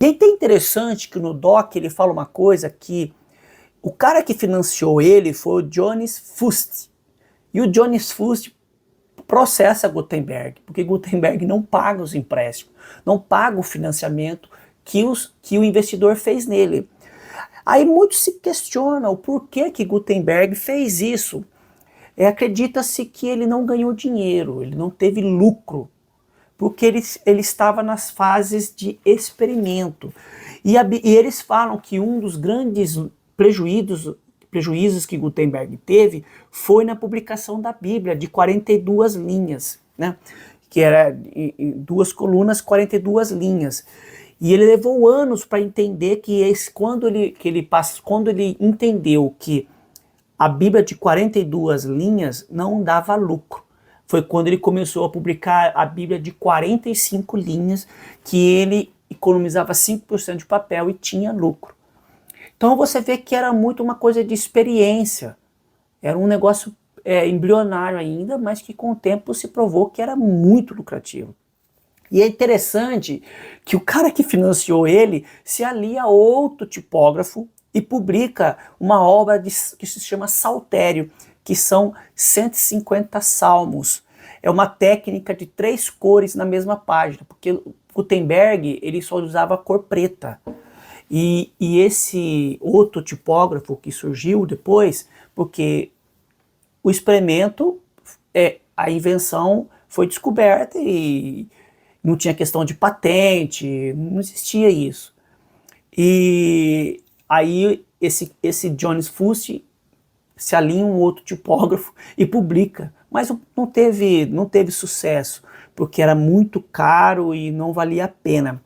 E é até interessante que no doc ele fala uma coisa que o cara que financiou ele foi o Johannes Fust. E o Johannes Fust processa Gutenberg, porque Gutenberg não paga os empréstimos, não paga o financiamento que o investidor fez nele. Aí muitos se questionam o porquê que Gutenberg fez isso. Acredita-se que ele não ganhou dinheiro, ele não teve lucro, porque ele estava nas fases de experimento. E eles falam que um dos grandes prejuízos que Gutenberg teve foi na publicação da Bíblia, de 42 linhas, né? Que era em 2 colunas, 42 linhas. E ele levou anos para entender que quando ele entendeu que a Bíblia de 42 linhas não dava lucro, foi quando ele começou a publicar a Bíblia de 45 linhas, que ele economizava 5% de papel e tinha lucro. Então você vê que era muito uma coisa de experiência, era um negócio embrionário ainda, mas que com o tempo se provou que era muito lucrativo. E é interessante que o cara que financiou ele se alia a outro tipógrafo e publica uma obra que se chama Saltério, que são 150 salmos. É uma técnica de 3 cores na mesma página, porque Gutenberg ele só usava a cor preta. E esse outro tipógrafo que surgiu depois, porque o experimento, a invenção foi descoberta e não tinha questão de patente, não existia isso. E aí esse Johannes Fust se alinha um outro tipógrafo e publica, mas não teve sucesso, porque era muito caro e não valia a pena.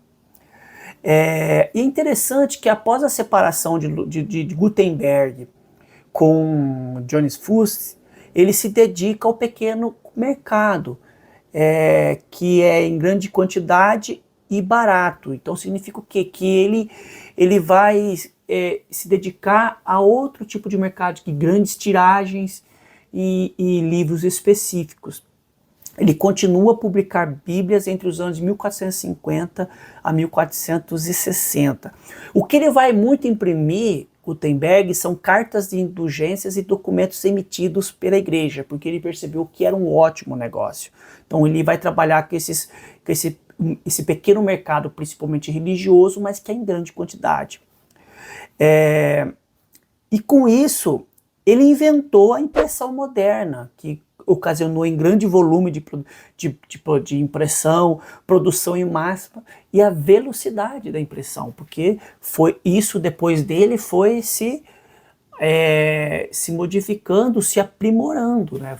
E é interessante que após a separação de Gutenberg com Johannes Fust, ele se dedica ao pequeno mercado, que é em grande quantidade e barato. Então significa o quê? Que ele vai se dedicar a outro tipo de mercado, de grandes tiragens e livros específicos. Ele continua a publicar Bíblias entre os anos de 1450 a 1460. O que ele vai muito imprimir, Gutenberg, são cartas de indulgências e documentos emitidos pela igreja, porque ele percebeu que era um ótimo negócio. Então ele vai trabalhar com esse pequeno mercado, principalmente religioso, mas que é em grande quantidade. E com isso, ele inventou a impressão moderna, que ocasionou em grande volume de impressão, produção em massa e a velocidade da impressão, porque foi isso depois dele foi se modificando, se aprimorando, né?